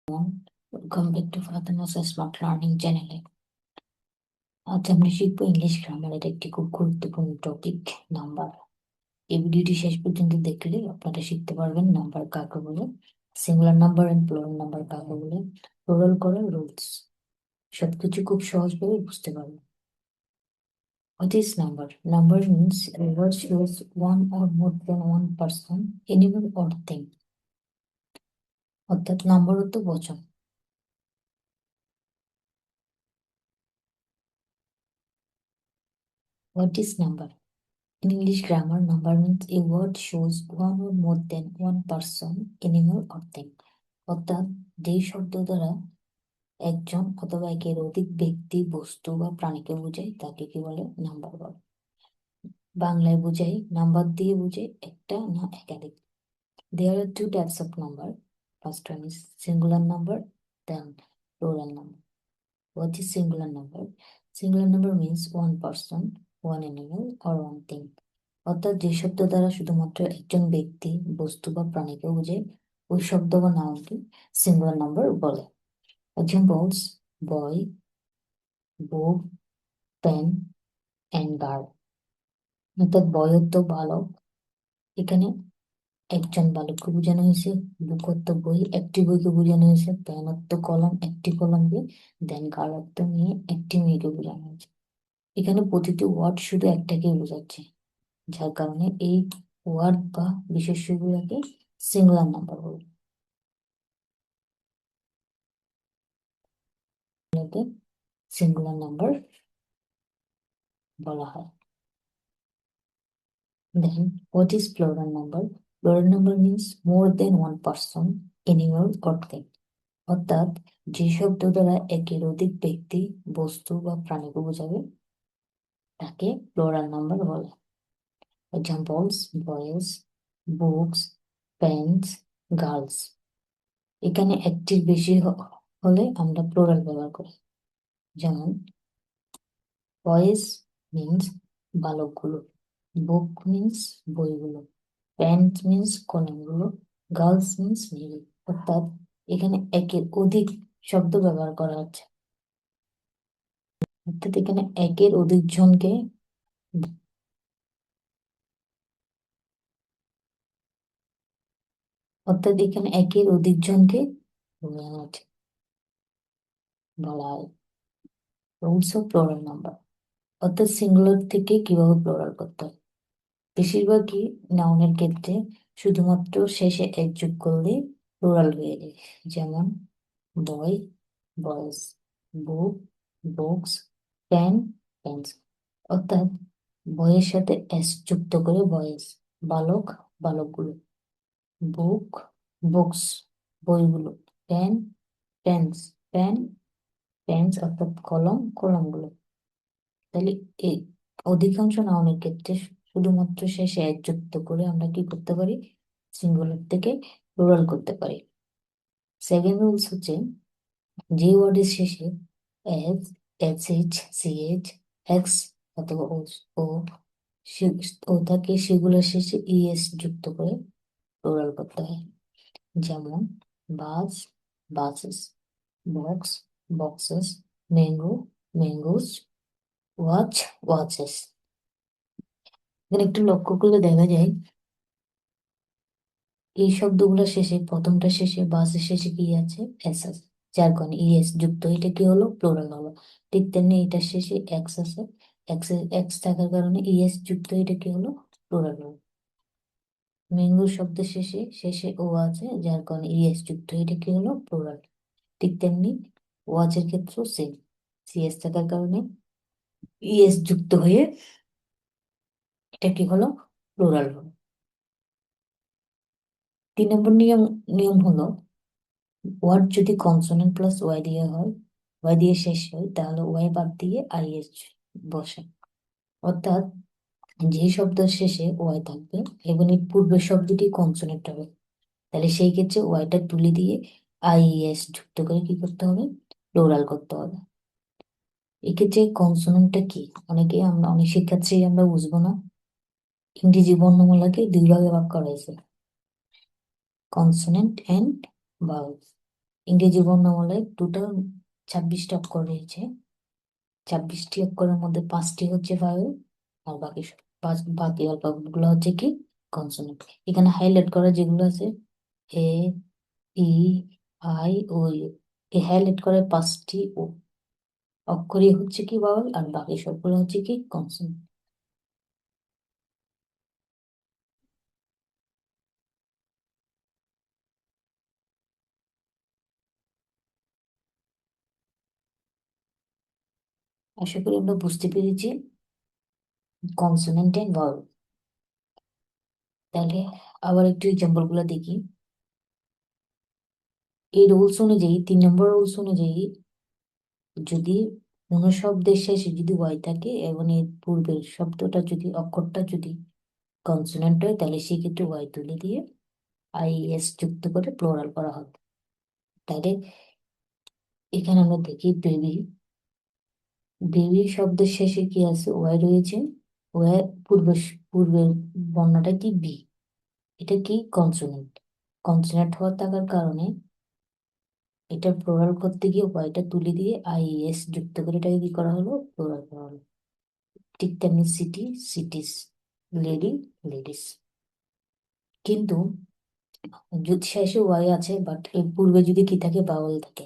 Welcome back to Fatema's smart learning চ্যানেলে। আজ আমরা শিখবো ইংলিশ গ্রামারের একটি খুব গুরুত্বপূর্ণ টপিক, নাম্বার। এই ভিডিওটি শেষ পর্যন্ত দেখলে আপনারা শিখতে পারবেন নাম্বার কাকে বলে, singular number and plural number কাকে বলে, প্লুরাল করার রুলস, সবকিছু খুব সহজভাবে বুঝতে পারবেন। What is number? Number means a word shows one or more than one person, animal or thing. অর্থাৎ নাম্বার অর্থ বচন। What is number? In English grammar, number means a word shows one or more than one person, animal or thing. অর্থাৎ যেই শব্দ দ্বারা একজন অথবা একের অধিক ব্যক্তি, বস্তু বা প্রাণীকে বোঝায় তাকে কি বলে? নাম্বার বলে। বাংলায় বোঝাই, নাম্বার দিয়ে বোঝায় একটা না একাধিক। There are two types of number. First one is singular number, then plural number. What is singular number? Singular number means one person, one animal or one thing. অর্থাৎ যে শব্দ দ্বারা শুধুমাত্র একজন ব্যক্তি, বস্তু বা প্রাণীকে বোঝায় ওই শব্দ বা নাউনকে সিঙ্গুলার নাম্বার বলে। Examples: boy, book, pen and girl. অর্থাৎ বয় অর্থ বালক, এখানে একজন বালককে বোঝানো হয়েছে। বুক অর্থ বই, একটি বইকে বোঝানো হয়েছে। পেন অর্থ কলম, একটি কলমকে। দেন গার্ল অর্থ মেয়ে, একটি মেয়েকে বোঝানো হয়েছে। এখানে প্রতিটি ওয়ার্ড শুধু একটাকেই বোঝাচ্ছে, যার কারণে এই ওয়ার্ড বা বিশেষ্যগুলোকে সিঙ্গুলার নাম্বার বলে। সিঙ্গুলার নাম্বার বলা হয়। Then, what is plural number? Plural number means more than one person, animal or thing. অর্থাৎ যে শব্দ দ্বারা একের অধিক ব্যক্তি, বস্তু বা প্রাণীকে বোঝাবে তাকে প্লুরাল নাম্বার বলে। Examples: boys, books, pens, girls. এখানে একটির বেশি হলে আমরা প্লুরাল ব্যবহার করি। যেমন বয়েজ মিন্স বালকগুলো, বুক মিন্স বইগুলো, প্যান্ট মিন্স কলমগুলো, গার্লস মিন্স মেয়ে। অর্থাৎ এখানে একের অধিক শব্দ ব্যবহার করা হচ্ছে। অর্থাৎ এখানে একের অধিক জনকে অর্থাৎ এখানে একের অধিক জনকে বোঝানো হচ্ছে, বলা হয়। Rules of plural number. অর্থাৎ সিঙ্গুলার থেকে কিভাবে প্লুরাল করতে হয়। বেশিরভাগই নাউনের ক্ষেত্রে শুধুমাত্র শেষে এক যোগ করলে প্লুরাল হয়ে যায়। যেমন বয়, বয়েজ, বুক, বুকস, পেন, পেন্স। অর্থাৎ বইয়ের সাথে এস যুক্ত করে বয়েজ, বালক, বালকগুলো, বুক, বুকস, বইগুলো, পেন, পেন্স, পেন, পেন্স অর্থাৎ কলম, কলমগুলো। তাহলে এই অধিকাংশ নাউনের ক্ষেত্রে শুধুমাত্র শেষে এক যুক্ত করে আমরা কি করতে পারি? সিঙ্গুলার থেকে প্লুরাল করতে পারি। সেকেন্ড রুলস হচ্ছে, যে ওয়ার্ডের শেষে এস, এসএইচ, সিএইচ, এক্স অথবা ও ও থাকে সেগুলোর শেষে ইএস যুক্ত করে প্লুরাল করতে হয়। যেমন bus, buses, box, boxes, mango, mangoes, watch, watches. এখানে একটু লক্ষ্য করলে দেখা যায় এই শব্দগুলো শেষে, প্রথমটা শেষে, বাসের শেষে কি আছে? এস আছে, যার কারণে ইএস যুক্ত, এটা কি হলো? প্লুরাল হলো। ঠিক তেমনি এটার শেষে এক্স আছে, এক্স এক্স থাকার কারণে ইএস যুক্ত, এটা কি হলো? প্লুরাল হলো। ম্যাঙ্গো শব্দের শেষে শেষে ও আছে, যার কারণে ইএস যুক্ত, এটা কি হলো? প্লুরাল। ঠিক তেমনি ওয়াচের ক্ষেত্রেও সেম, সিএস থাকার কারণে ইএস যুক্ত হয়ে এটা কি হলো? প্লুরাল হলো। 3 নম্বর নিয়ম নিয়ম হলো, ওয়ার্ড যদি কনসোনেন্ট প্লাস ওয়াই দিয়ে হয়, ওয়াই দিয়ে শেষ হয়, তাহলে ওয়াই বাদ দিয়ে আইএস বসে। অর্থাৎ যে শব্দের শেষে ওয়াই থাকবে এবং এর পূর্বের শব্দটি কনসোনেন্ট হবে, তাহলে সেই ক্ষেত্রে ওয়াইটা তুলে দিয়ে আইএস যুক্ত করে কি করতে হবে? প্লুরাল করতে হবে। এক্ষেত্রে কনসোনেন্টটা কি? অনেক শিক্ষার্থী আমরা বুঝবো না। ইংরেজি বর্ণমালাকে 2 ভাগে ভাগ করা হয়েছে, কনসোনেন্ট এন্ড ভাওয়েল। ইংরেজি বর্ণমালায় টোটাল 26টা অক্ষর রয়েছে। 26টি অক্ষরের মধ্যে 5টি হচ্ছে ভাওয়েল, আর বাকি অল্পগুলো হচ্ছে কি কনসোনেন্ট। এখানে হাইলাইট করা যেগুলো আছে এ, ই, আই, ও, ইউ, এই হাইলাইট করা 5টি অক্ষরই হচ্ছে কি ভাওয়েল, আর বাকি সবগুলো হচ্ছে কি কনসোনেন্ট। আশা করি আমরা বুঝতে পেরেছি কনসোনেন্ট এন্ড ভাওয়েল। তাহলে আবার একটু এক্সাম্পল গুলো দেখি। এই রুলস অনুযায়ী, 3 নম্বর রুলস অনুযায়ী, যদি কোনো শব্দের শেষে যদি ওয়াই থাকে এবং এর পূর্বের শব্দটা যদি অক্ষরটা যদি কনসোনেন্ট হয়, তাহলে সেক্ষেত্রে ওয়াই তুলে দিয়ে আইএস যুক্ত করে প্লোরাল করা হবে। তাহলে এখানে আমরা দেখি বেবি, বেবি শব্দের শেষে কি আছে, ওয়াই রয়েছে। ওয়াই পূর্বের বর্ণটা কি বি, এটা কি কনসোনেন্ট। কনসোনেন্ট হওয়ার থাকার কারণে এটা প্লোরাল করতে গিয়ে ওয়াইটা তুলে দিয়ে আইএস যুক্ত করে এটাকে কি করা হলো, প্লোরাল করা হলো। ঠিক তেমনি সিটি, সিটিস, লেডি, লেডিস। কিন্তু যদি শেষে ওয়াই আছে, বাট এর পূর্বে যদি কি থাকে, বাউল থাকে,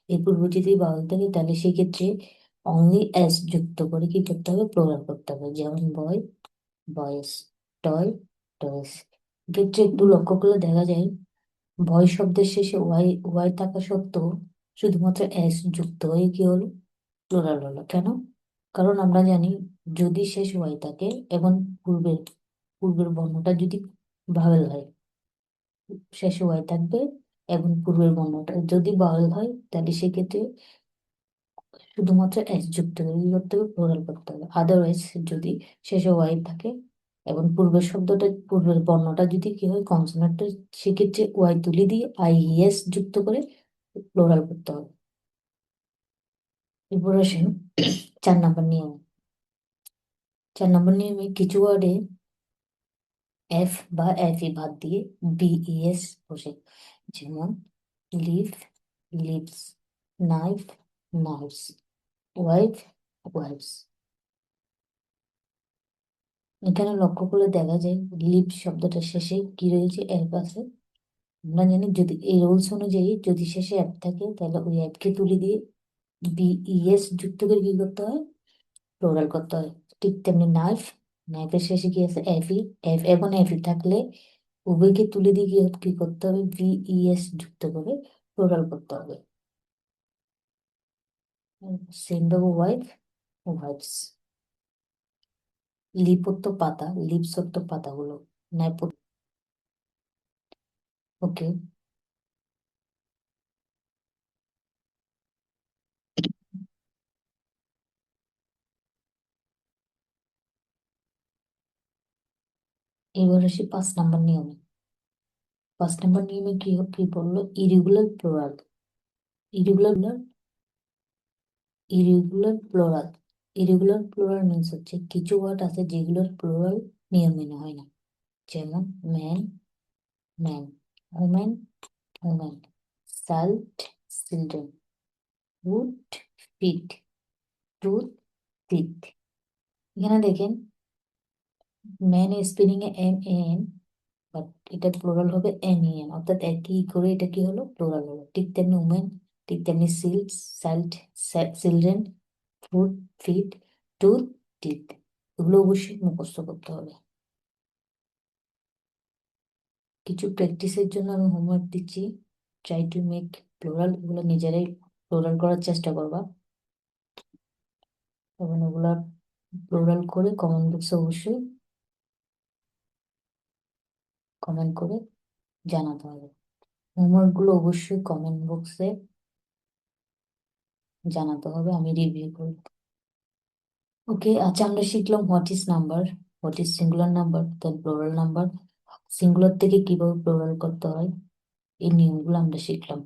এর পূর্বে যদি বাউল থাকে, তাহলে সেক্ষেত্রে অনলি এস যুক্ত করে কি করতে হবে, প্লোরাল করতে হবে। যেমন বয়, বয়েস, টয়, টয়েস। ক্ষেত্রে একটু লক্ষ্য করলে দেখা যায় ভয় শব্দের শেষে ওয়াই ওয়াই থাকা সত্ত্বেও শুধুমাত্র এস যুক্ত হয়ে কি হলো, প্লুরাল হলো। কেন? কারণ আমরা জানি যদি শেষ ওয়াই থাকে এবং পূর্বের পূর্বের বর্ণটা যদি ভাওয়েল হয়, শেষে ওয়াই থাকবে এবং পূর্বের বর্ণটা যদি ভাওয়েল হয়, তাহলে সেক্ষেত্রে শুধুমাত্র এস যুক্ত করে কি করতে হবে, প্লুরাল করতে হবে। আদারওয়াইজ যদি শেষে ওয়াই থাকে এবং পূর্বের শব্দটা পূর্বের বর্ণটা যদি কি হয় কনসোনেন্ট, সেক্ষেত্রে ওয়াই তুলে দিয়ে আইএস যুক্ত করে প্লোরাল করতে হবে। এরপর আসেন 4 নম্বর নিয়ম। 4 নম্বর নিয়মে কিছু ওয়ার্ডে এফ বা এফ ই বাদ দিয়ে বিইএস বসে। যেমন leaf, leaves, knife, knives, wife, wives. এখানে লক্ষ্য করলে দেখা যায় লিভ শব্দটার শেষে কি রয়েছে, এফ আছে। আমরা জানি যদি এই রুলস অনুযায়ী যদি শেষে অ্যাপ থাকে, তাহলে ওই অ্যাপকে তুলে দিয়ে বিইএস যুক্ত করে কি করতে হয়, প্লোরাল করতে হয়। ঠিক তেমনি নাইফ, নাইফের শেষে কি আছে, এফি, এফ এবং এফি থাকলে উভয়কে তুলে দিয়ে কি করতে হবে, ভিইএস যুক্ত করে প্লোরাল করতে হবে। সেম ভাবে ওয়াইফ, ওয়াইফস। লিপত্ব পাতা, লিপসত্ব পাতাগুলো, নাইপত। ওকে, এবার আসি 5 নম্বর নিয়মে। 5 নম্বর নিয়মে কি কি বললো, irregular plural. Irregular irregular plural. Irregular plural means হচ্ছে কিছু ওয়ার্ড আছে যেগুলোর প্লোরাল নিয়ম মেনে হয় না। যেমন man, man, woman, woman, child, children, foot, feet, tooth, teeth. এখানে দেখেন man spelling A M N, but এটা প্লোরাল হবে এম ই এন, অর্থাৎ একই করে এটা কি হলো, প্লোরাল হলো। ঠিক তেমনি উমেন, ঠিক তেমনি child, child, children, foot, feet, tooth, teeth. এগুলো অবশ্যই মুখস্থ করতে হবে। কিছু প্র্যাকটিসের জন্য আমি হোমওয়ার্ক দিচ্ছি, ট্রাই টু মেক প্লোরাল। এগুলো নিজেরাই প্লোরাল করার চেষ্টা করবা এবং এগুলা প্লোরাল করে কমেন্ট বক্সে অবশ্যই কমেন্ট করে জানাতে হবে। হোমওয়ার্ক গুলো অবশ্যই কমেন্ট বক্সে জানাতে হবে, আমি রিভিউ করব। ওকে, আচ্ছা আমরা শিখলাম what is number, what is singular number, then plural number, singular থেকে কিভাবে প্লুরাল করতে হয়, এই নিয়মগুলো আমরা শিখলাম।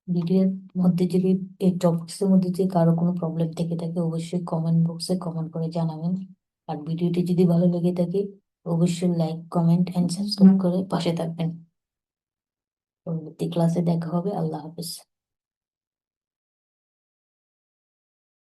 ভিডিওর মধ্যে যদি এই টপিক্স এর মধ্যে যদি কারো কোনো প্রবলেম থেকে থাকে, অবশ্যই কমেন্ট বক্সে কমেন্ট করে জানাবেন। আর ভিডিওটি যদি ভালো লেগে থাকে অবশ্যই লাইক, কমেন্ট এন্ড সাবস্ক্রাইব করে পাশে থাকবেন। পরবর্তী ক্লাসে দেখা হবে। আল্লাহ হাফেজ।